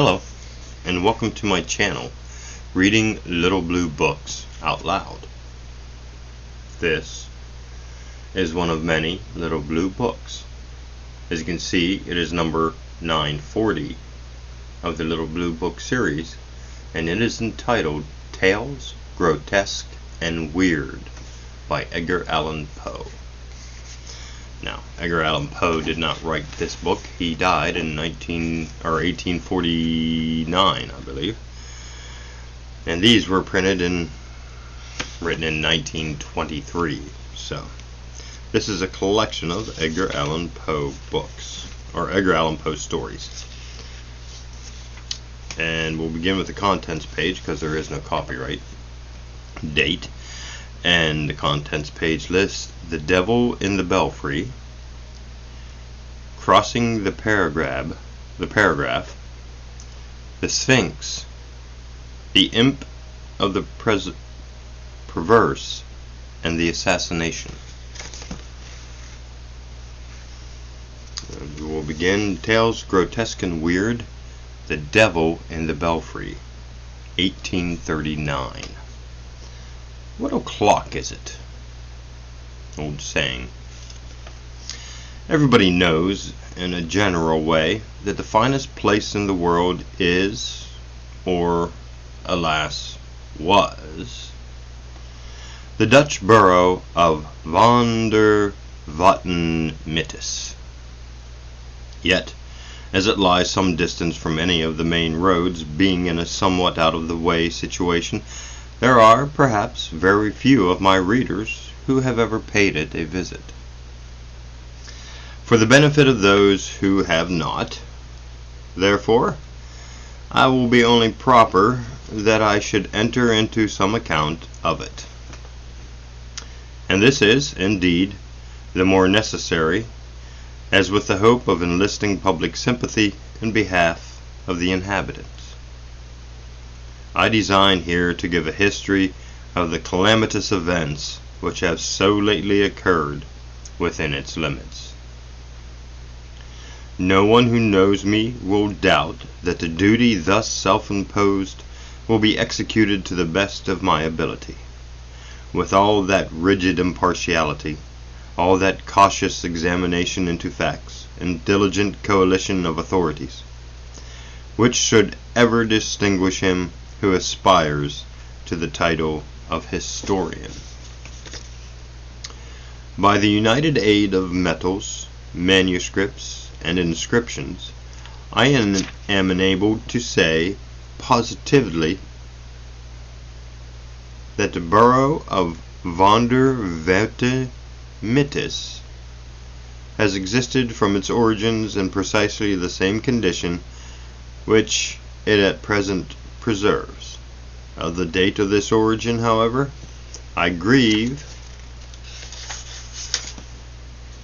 Hello, and welcome to my channel, Reading Little Blue Books Out Loud. This is one of many little blue books. As you can see, it is number 940 of the Little Blue Book series, and it is entitled Tales Grotesque and Weird by Edgar Allan Poe. Now, Edgar Allan Poe did not write this book. He died in 1849, I believe. And these were written in 1923. So, this is a collection of Edgar Allan Poe books, or Edgar Allan Poe stories. And we'll begin with the contents page because there is no copyright date. And the contents page lists The Devil in the Belfry, Crossing the Paragraph, The Sphinx, The Imp of the Perverse, and The Assassination. We will begin Tales Grotesque and Weird, The Devil in the Belfry, 1839. What o'clock is it? Old saying. Everybody knows, in a general way, that the finest place in the world is, or, alas, was, the Dutch borough of Van der Watten-Mittis. Yet, as it lies some distance from any of the main roads, being in a somewhat out-of-the-way situation, there are, perhaps, very few of my readers who have ever paid it a visit. For the benefit of those who have not, therefore, I will be only proper that I should enter into some account of it. And this is, indeed, the more necessary, as with the hope of enlisting public sympathy in behalf of the inhabitants. I design here to give a history of the calamitous events which have so lately occurred within its limits. No one who knows me will doubt that the duty thus self-imposed will be executed to the best of my ability, with all that rigid impartiality, all that cautious examination into facts, and diligent coalition of authorities, which should ever distinguish him who aspires to the title of historian. By the united aid of metals, manuscripts, and inscriptions, I am enabled to say positively that the borough of Van der Watten-Mittis has existed from its origins in precisely the same condition which it at present preserves. Of the date of this origin, however, I grieve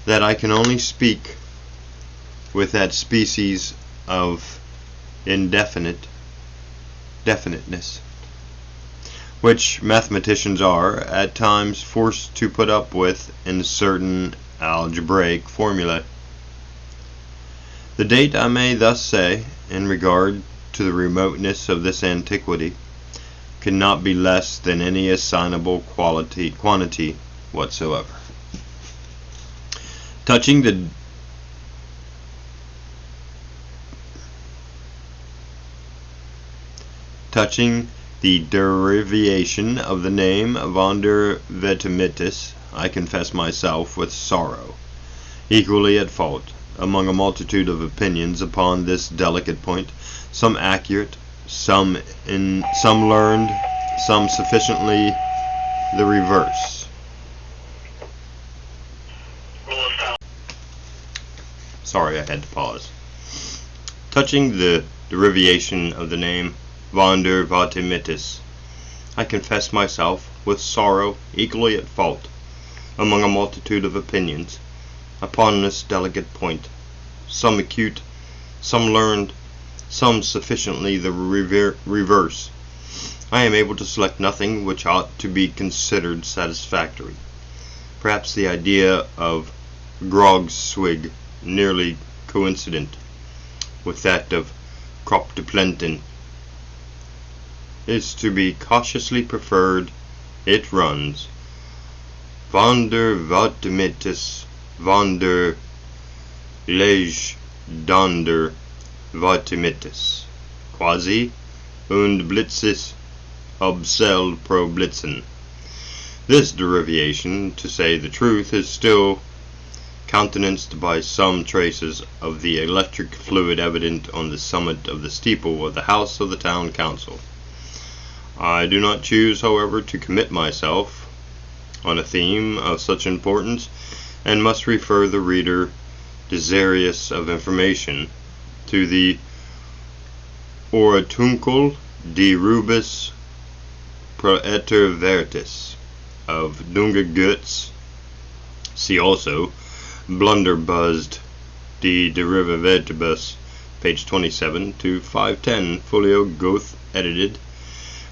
that I can only speak with that species of definiteness which mathematicians are at times forced to put up with in certain algebraic formulae. The date, I may thus say, in regard to the remoteness of this antiquity, cannot be less than any assignable quantity whatsoever. Touching the derivation of the name Van der Watten-Mittis, I confess myself with sorrow, equally at fault, among a multitude of opinions upon this delicate point, some accurate, some learned, some sufficiently the reverse. Sorry, I had to pause. Touching the derivation of the name Van der Watten-Mittis, I confess myself with sorrow equally at fault, among a multitude of opinions, upon this delicate point, some acute, some learned, some sufficiently the reverse. I am able to select nothing which ought to be considered satisfactory. Perhaps the idea of Grog Swig, nearly coincident with that of pt1 is to be cautiously preferred. It runs, Vonder Vatimitis Vonder Lege Donder Vatimitis Quasi und Blitzis Obsel pro Blitzen. This derivation, to say the truth, is still countenanced by some traces of the electric fluid evident on the summit of the steeple of the house of the town council. I do not choose, however, to commit myself on a theme of such importance, and must refer the reader, desirous of information, to the Oratuncle de Rubis Proeter Vertis of Dunga Goetz. See also Blunderbuzzed de Derivativibus, page 27 to 510, folio Goethe edited,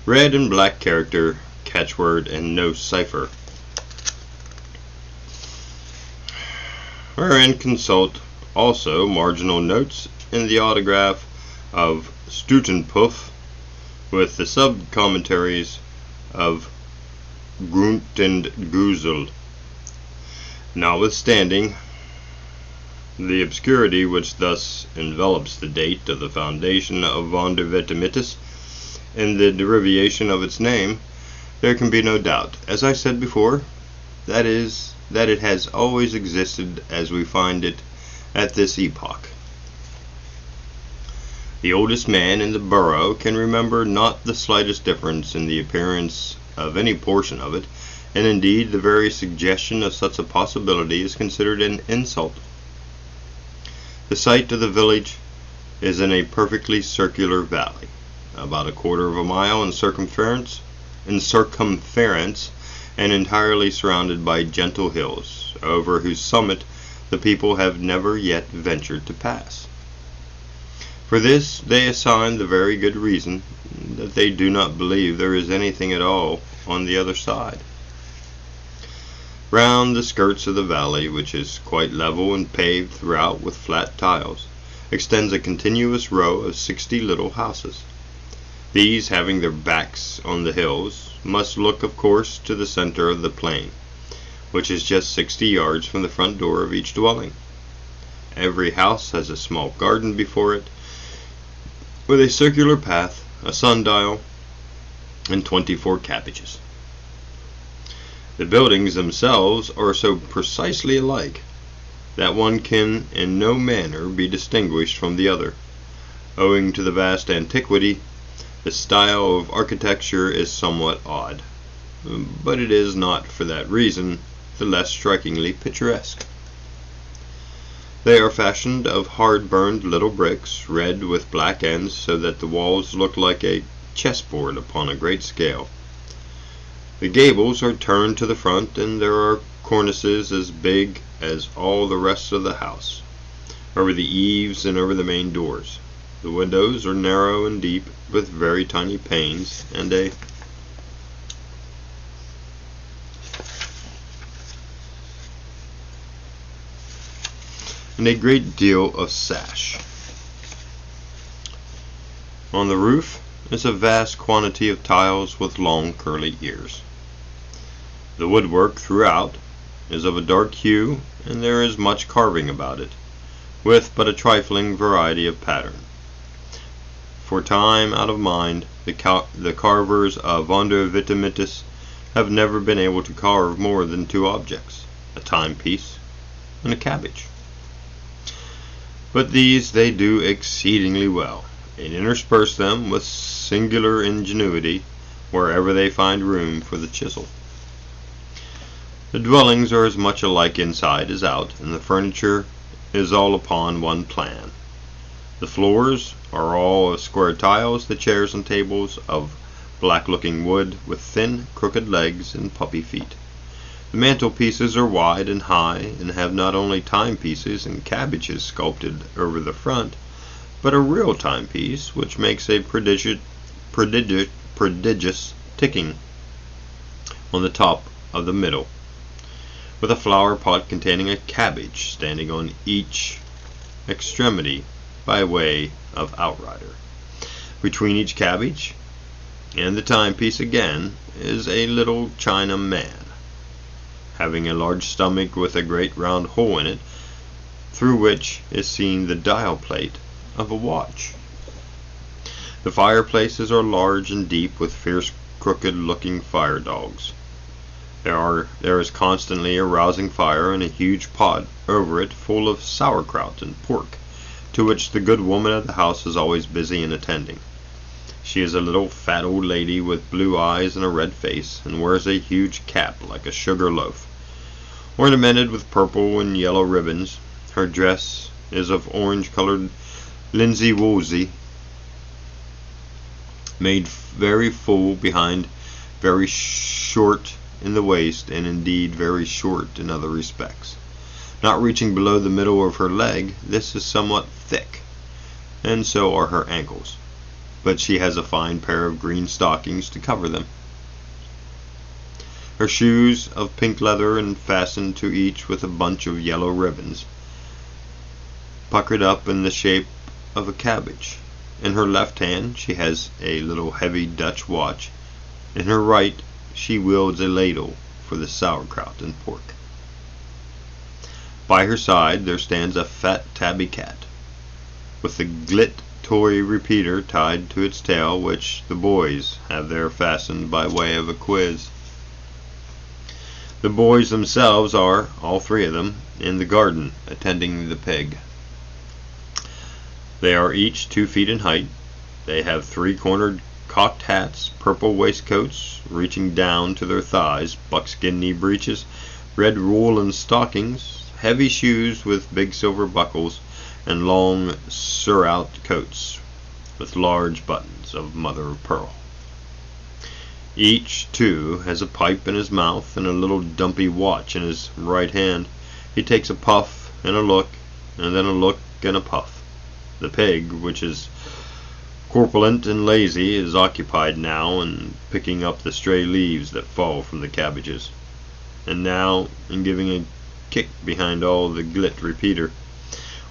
red and black character, catchword, and no cipher. Wherein consult also marginal notes in the autograph of Stutenpuff, with the sub-commentaries of Grunt and Guzel. Notwithstanding the obscurity which thus envelops the date of the foundation of Vonder Vatimitis and the derivation of its name, there can be no doubt, as I said before, that it has always existed as we find it at this epoch. The oldest man in the borough can remember not the slightest difference in the appearance of any portion of it, and indeed the very suggestion of such a possibility is considered an insult. The site of the village is in a perfectly circular valley, about a quarter of a mile in circumference, and entirely surrounded by gentle hills, over whose summit the people have never yet ventured to pass. For this they assign the very good reason that they do not believe there is anything at all on the other side. Round the skirts of the valley, which is quite level and paved throughout with flat tiles, extends a continuous row of 60 little houses. These, having their backs on the hills, must look, of course, to the center of the plain, which is just 60 yards from the front door of each dwelling. Every house has a small garden before it, with a circular path, a sundial, and 24 cabbages. The buildings themselves are so precisely alike that one can in no manner be distinguished from the other. Owing to the vast antiquity, the style of architecture is somewhat odd, but it is not for that reason the less strikingly picturesque. They are fashioned of hard-burned little bricks, red with black ends, so that the walls look like a chessboard upon a great scale. The gables are turned to the front, and there are cornices as big as all the rest of the house, over the eaves and over the main doors. The windows are narrow and deep, with very tiny panes, and a great deal of sash. On the roof is a vast quantity of tiles with long curly ears. The woodwork throughout is of a dark hue, and there is much carving about it, with but a trifling variety of pattern. For time out of mind, the carvers of Vonder Vatimitis have never been able to carve more than two objects, a timepiece and a cabbage. But these they do exceedingly well, and intersperse them with singular ingenuity wherever they find room for the chisel. The dwellings are as much alike inside as out, and the furniture is all upon one plan. The floors are all of square tiles, the chairs and tables of black-looking wood with thin, crooked legs and puppy feet. The mantelpieces are wide and high, and have not only timepieces and cabbages sculpted over the front, but a real timepiece which makes a prodigious ticking on the top of the middle, with a flower pot containing a cabbage standing on each extremity by way of outrider. Between each cabbage and the timepiece again is a little China man, having a large stomach with a great round hole in it, through which is seen the dial plate of a watch. The fireplaces are large and deep, with fierce, crooked-looking fire dogs. There is constantly a rousing fire, and a huge pot over it full of sauerkraut and pork, to which the good woman of the house is always busy in attending. She is a little fat old lady with blue eyes and a red face, and wears a huge cap like a sugar loaf, ornamented with purple and yellow ribbons. Her dress is of orange-colored linsey-woolsey, made very full behind, very short in the waist, and indeed very short in other respects. Not reaching below the middle of her leg, this is somewhat thick, and so are her ankles, but she has a fine pair of green stockings to cover them. Her shoes of pink leather, and fastened to each with a bunch of yellow ribbons, puckered up in the shape of a cabbage. In her left hand she has a little heavy Dutch watch. In her right she wields a ladle for the sauerkraut and pork. By her side there stands a fat tabby cat, with the glit toy repeater tied to its tail, which the boys have there fastened by way of a quiz. The boys themselves are, all three of them, in the garden attending the pig. They are each 2 feet in height. They have 3-cornered cocked hats, purple waistcoats reaching down to their thighs, buckskin knee breeches, red woolen stockings, heavy shoes with big silver buckles, and long surtout coats with large buttons of mother of pearl. Each, too, has a pipe in his mouth and a little dumpy watch in his right hand. He takes a puff and a look, and then a look and a puff. The pig, which is corpulent and lazy, is occupied now in picking up the stray leaves that fall from the cabbages, and now in giving a kick behind all the glit repeater,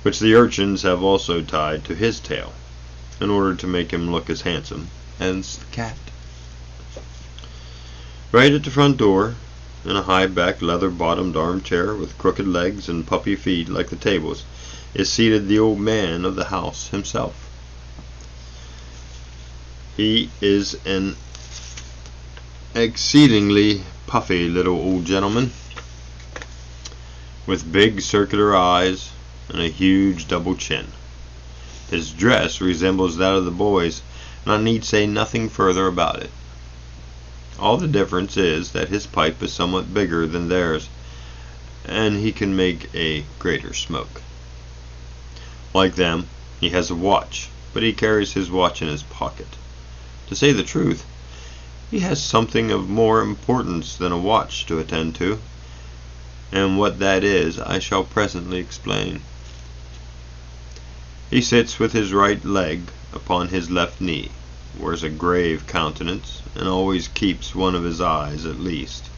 which the urchins have also tied to his tail, in order to make him look as handsome as the cat. Right at the front door, in a high-backed leather-bottomed armchair with crooked legs and puppy feet like the tables, is seated the old man of the house himself. He is an exceedingly puffy little old gentleman, with big circular eyes and a huge double chin. His dress resembles that of the boys, and I need say nothing further about it. All the difference is that his pipe is somewhat bigger than theirs, and he can make a greater smoke. Like them, he has a watch, but he carries his watch in his pocket. To say the truth, he has something of more importance than a watch to attend to, and what that is I shall presently explain. He sits with his right leg upon his left knee, wears a grave countenance, and always keeps one of his eyes, at least,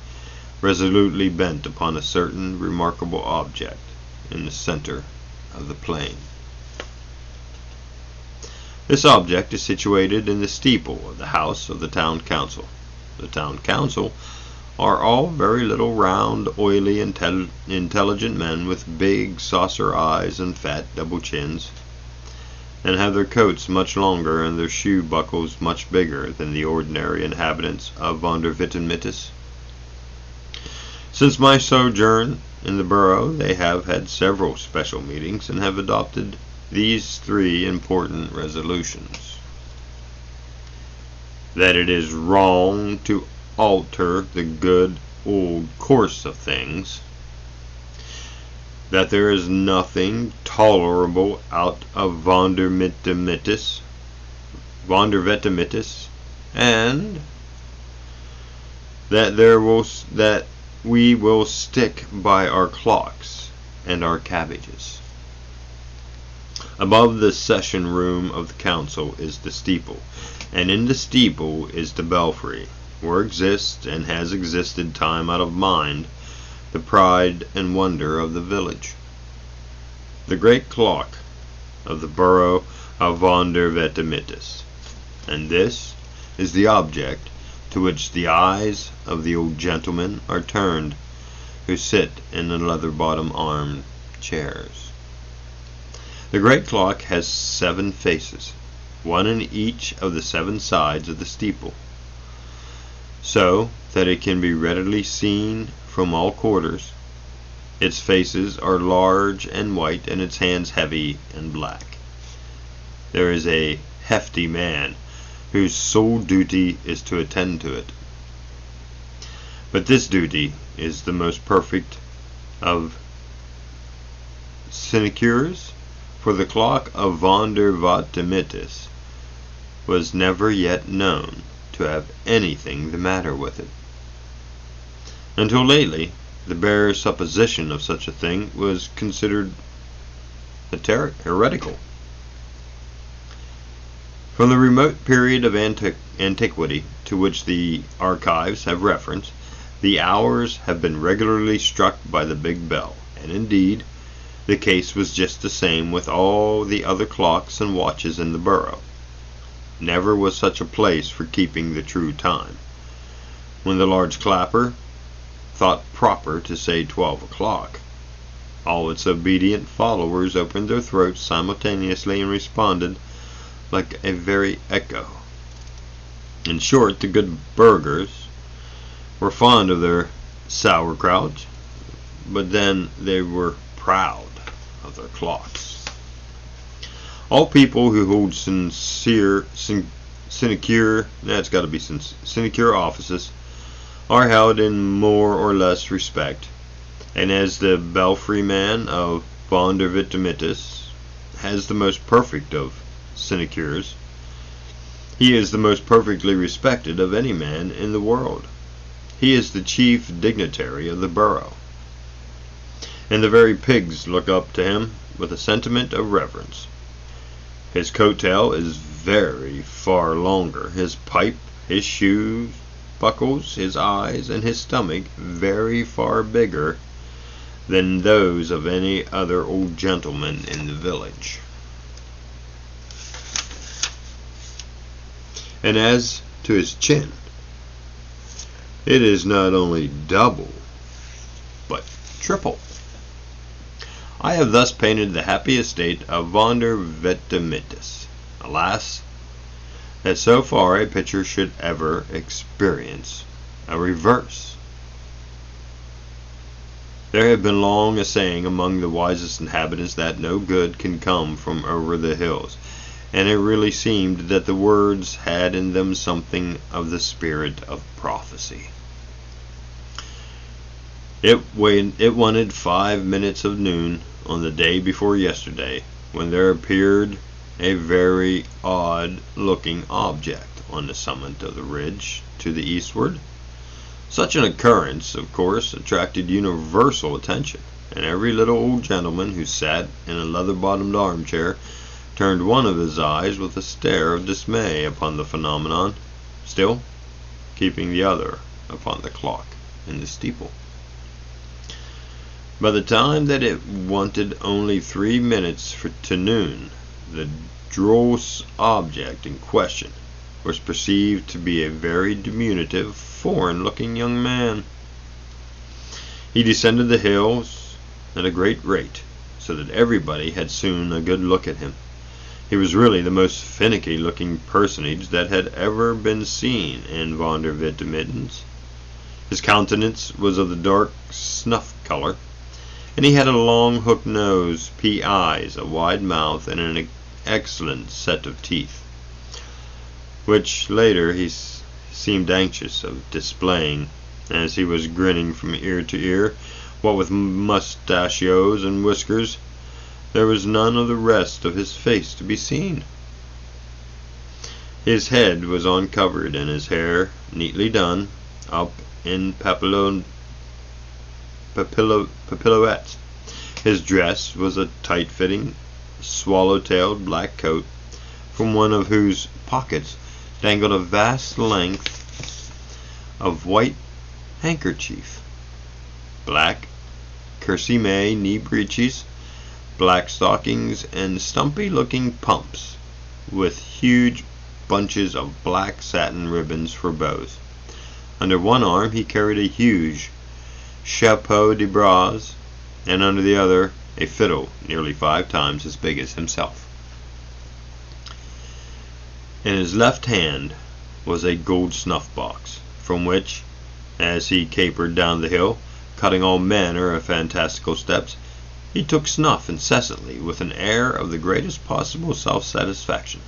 resolutely bent upon a certain remarkable object in the center of the plain. This object is situated in the steeple of the house of the town council. The town council are all very little, round, oily, intelligent men with big saucer eyes and fat double chins, and have their coats much longer and their shoe buckles much bigger than the ordinary inhabitants of Vonderwittenmittis. Since my sojourn in the borough, they have had several special meetings and have adopted these 3 important resolutions: that it is wrong to alter the good old course of things, that there is nothing tolerable out of Vonderwittenmittis, and that we will stick by our clocks and our cabbages. Above the session room of the council is the steeple, and in the steeple is the belfry, where exists and has existed time out of mind the pride and wonder of the village. The great clock of the borough of Vondervettemitis, and this is the object to which the eyes of the old gentlemen are turned, who sit in the leather-bottom armed chairs. The great clock has 7 faces, one in each of the 7 sides of the steeple, so that it can be readily seen from all quarters. Its faces are large and white, and its hands heavy and black. There is a hefty man whose sole duty is to attend to it. But this duty is the most perfect of sinecures, for the clock of Vondervettemitis was never yet known to have anything the matter with it. Until lately, the bare supposition of such a thing was considered heretical. From the remote period of antiquity to which the archives have reference, the hours have been regularly struck by the big bell, and indeed, the case was just the same with all the other clocks and watches in the borough. Never was such a place for keeping the true time. When the large clapper thought proper to say 12 o'clock, all its obedient followers opened their throats simultaneously and responded like a very echo. In short, the good burghers were fond of their sauerkraut, but then they were proud of their clocks. All people who hold sinecure offices are held in more or less respect, and as the belfry man of Vondervettemitis has the most perfect of sinecures, he is the most perfectly respected of any man in the world. He is the chief dignitary of the borough, and the very pigs look up to him with a sentiment of reverence. His coat tail is very far longer, his pipe, his shoes, buckles, his eyes, and his stomach very far bigger than those of any other old gentleman in the village. And as to his chin, it is not only double, but triple. I have thus painted the happy estate of Vondervettemitis. Alas, that so far a picture should ever experience a reverse. There had been long a saying among the wisest inhabitants that no good can come from over the hills, and it really seemed that the words had in them something of the spirit of prophecy. It wanted 5 minutes of noon on the day before yesterday when there appeared a very odd-looking object on the summit of the ridge to the eastward. Such an occurrence, of course, attracted universal attention, and every little old gentleman who sat in a leather-bottomed armchair turned one of his eyes with a stare of dismay upon the phenomenon, still keeping the other upon the clock in the steeple. By the time that it wanted only 3 minutes to noon, the dross object in question was perceived to be a very diminutive, foreign-looking young man. He descended the hills at a great rate, so that everybody had soon a good look at him. He was really the most finicky-looking personage that had ever been seen in Vondervettemitis. His countenance was of the dark snuff color, and he had a long hooked nose, pea eyes, a wide mouth, and an excellent set of teeth, which later he seemed anxious of displaying, as he was grinning from ear to ear. What with mustachios and whiskers, there was none of the rest of his face to be seen. His head was uncovered, and his hair neatly done up in papillotes. His dress was a tight-fitting, swallow-tailed black coat, from one of whose pockets dangled a vast length of white handkerchief, black kersey knee breeches, black stockings, and stumpy-looking pumps, with huge bunches of black satin ribbons for bows. Under one arm he carried a huge chapeau de bras, and under the other a fiddle nearly 5 times as big as himself. In his left hand was a gold snuff-box, from which, as he capered down the hill, cutting all manner of fantastical steps, he took snuff incessantly with an air of the greatest possible self-satisfaction.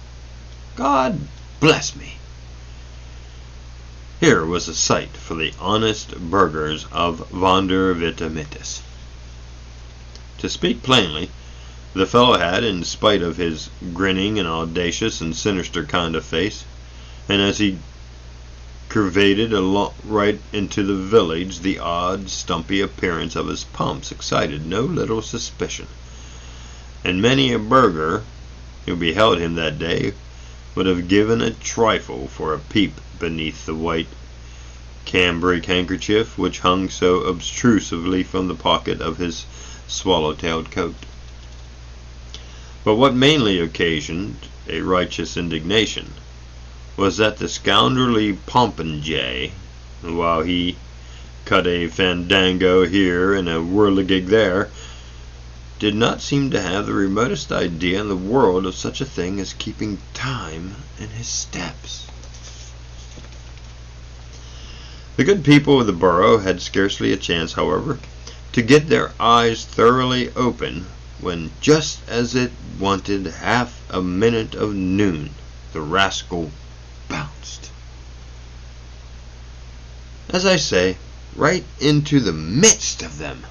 God bless me! Here was a sight for the honest burghers of Vondervitamitis. To speak plainly, the fellow had, in spite of his grinning and audacious and sinister kind of face, and as he curvated right into the village, the odd, stumpy appearance of his pumps excited no little suspicion, and many a burgher who beheld him that day would have given a trifle for a peep beneath the white cambric handkerchief which hung so obtrusively from the pocket of his swallow-tailed coat. But what mainly occasioned a righteous indignation was that the scoundrelly popinjay, while he cut a fandango here and a whirligig there, did not seem to have the remotest idea in the world of such a thing as keeping time in his steps. The good people of the borough had scarcely a chance, however, to get their eyes thoroughly open when, just as it wanted half a minute of noon, the rascal bounced, as I say, right into the midst of them,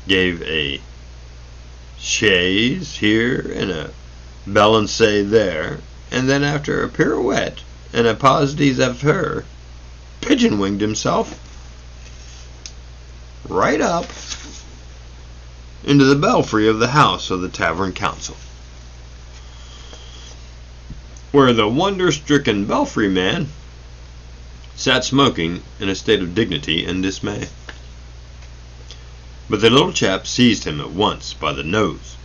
gave a chaise here and a balancé there, and then after a pirouette and a pas de zephyr, pigeon-winged himself right up into the belfry of the house of the tavern council, where the wonder-stricken belfry man sat smoking in a state of dignity and dismay. But the little chap seized him at once by the nose,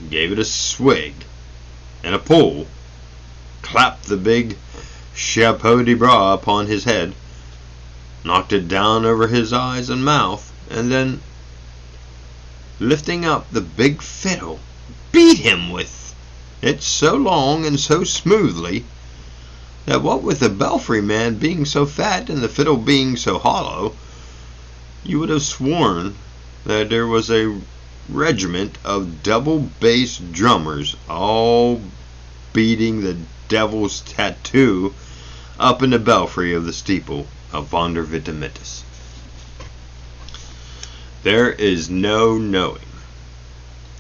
gave it a swig and a pull, clapped the big chapeau de bras upon his head, knocked it down over his eyes and mouth, and then, lifting up the big fiddle, beat him with it so long and so smoothly that what with the belfry man being so fat and the fiddle being so hollow, you would have sworn that there was a regiment of double-bass drummers all beating the devil's tattoo up in the belfry of the steeple of Vondervitamitis. There is no knowing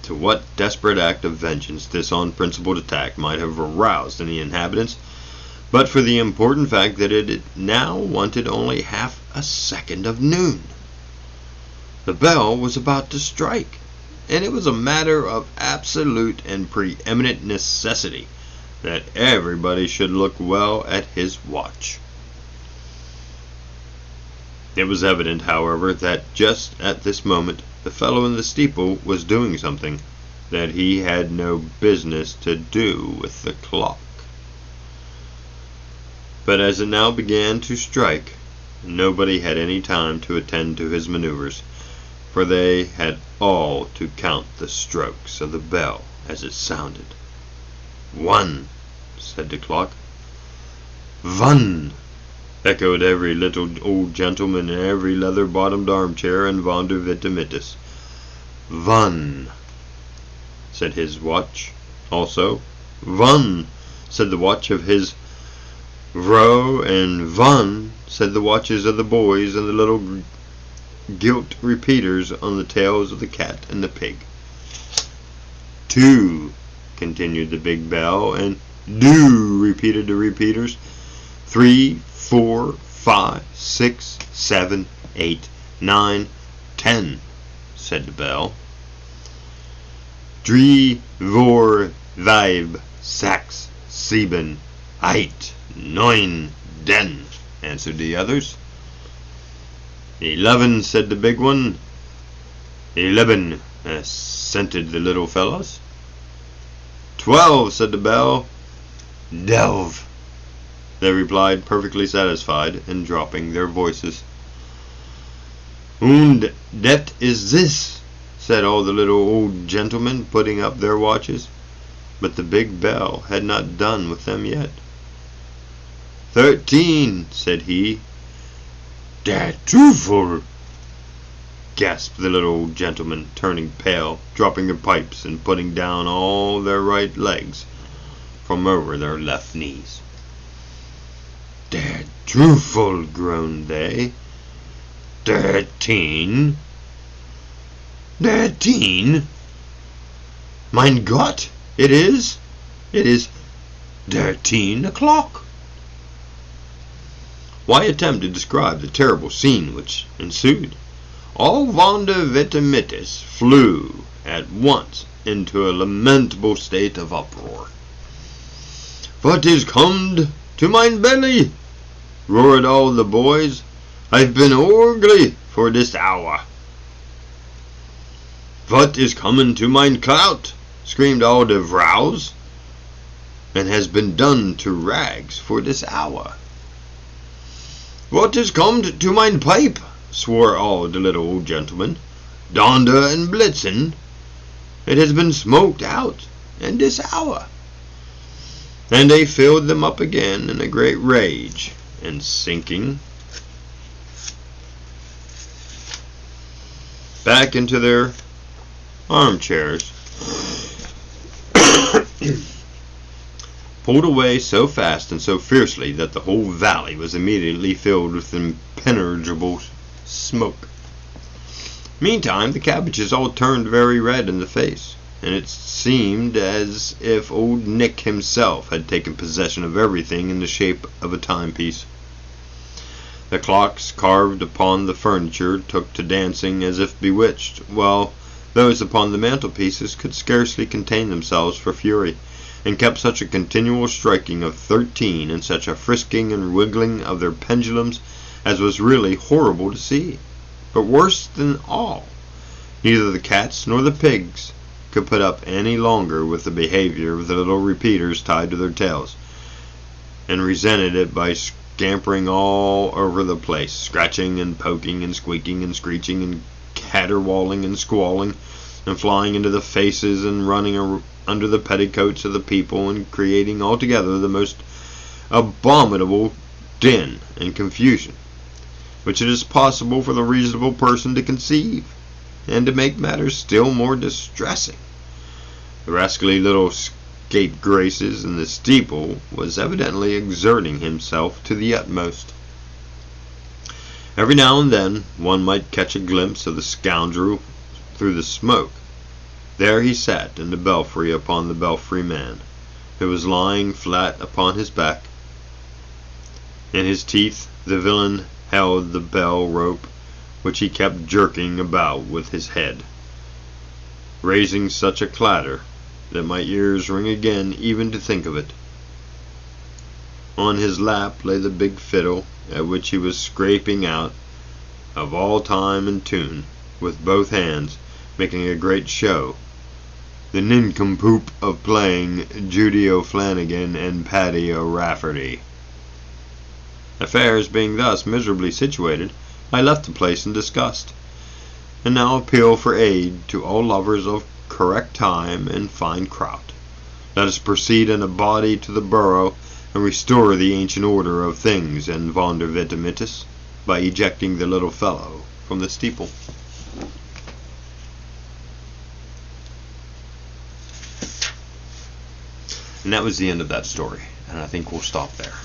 to what desperate act of vengeance this unprincipled attack might have aroused in the inhabitants, but for the important fact that it now wanted only half a second of noon. The bell was about to strike, and it was a matter of absolute and preeminent necessity that everybody should look well at his watch. It was evident, however, that just at this moment the fellow in the steeple was doing something that he had no business to do with the clock. But as it now began to strike, nobody had any time to attend to his maneuvers, for they had all to count the strokes of the bell as it sounded. 1, said the clock. 1, echoed every little old gentleman in every leather-bottomed armchair in Vondervitamitis. 1, said his watch, also. 1, said the watch of his row, and 1, said the watches of the boys and the little gilt repeaters on the tails of the cat and the pig. 2, continued the big bell, and do, repeated the repeaters. 3, 4, 5, 6, 7, 8, 9, 10, said the bell. 3, 4, 5, 6, 7, 8, 9, 10, answered the others. 11, said the big one. 11, assented the little fellows. 12, said the bell. Delve, they replied, perfectly satisfied, and dropping their voices. Und that is this, said all the little old gentlemen, putting up their watches. But the big bell had not done with them yet. 13, said he. Dat truthful, gasped the little old gentlemen, turning pale, dropping their pipes, and putting down all their right legs from over their left knees. Dat truthful, groaned they. 13. 13? Mein Gott, it is 13 o'clock. Why attempt to describe the terrible scene which ensued? All Wander Vitamitis flew at once into a lamentable state of uproar. What is comed to mein belly? Roared all the boys. I've been orgly for this hour. What is coming to mein clout? Screamed all the vrouws, and has been done to rags for this hour. What is comed to mein pipe? Swore all the little old gentlemen. Donder and Blitzen, it has been smoked out in this hour. And they filled them up again in a great rage, and sinking back into their armchairs, pulled away so fast and so fiercely that the whole valley was immediately filled with impenetrable smoke. Meantime, the cabbages all turned very red in the face, and it seemed as if old Nick himself had taken possession of everything in the shape of a timepiece. The clocks carved upon the furniture took to dancing as if bewitched, while those upon the mantelpieces could scarcely contain themselves for fury, and kept such a continual striking of 13 and such a frisking and wiggling of their pendulums as was really horrible to see. But worse than all, neither the cats nor the pigs could put up any longer with the behavior of the little repeaters tied to their tails, and resented it by scampering all over the place, scratching and poking and squeaking and screeching and caterwauling and squalling, and flying into the faces and running under the petticoats of the people, and creating altogether the most abominable din and confusion which it is possible for the reasonable person to conceive. And to make matters still more distressing, the rascally little scapegraces in the steeple was evidently exerting himself to the utmost. Every now and then one might catch a glimpse of the scoundrel through the smoke. There he sat in the belfry upon the belfry man, who was lying flat upon his back. In his teeth the villain held the bell rope, which he kept jerking about with his head, raising such a clatter that my ears ring again even to think of it. On his lap lay the big fiddle, at which he was scraping out of all time and tune with both hands, making a great show, the nincompoop of playing Judy O'Flanagan and Paddy O'Rafferty. Affairs being thus miserably situated, I left the place in disgust, and now appeal for aid to all lovers of correct time and fine kraut. Let us proceed in a body to the borough and restore the ancient order of things in Wander Vitamitis by ejecting the little fellow from the steeple. And that was the end of that story, and I think we'll stop there.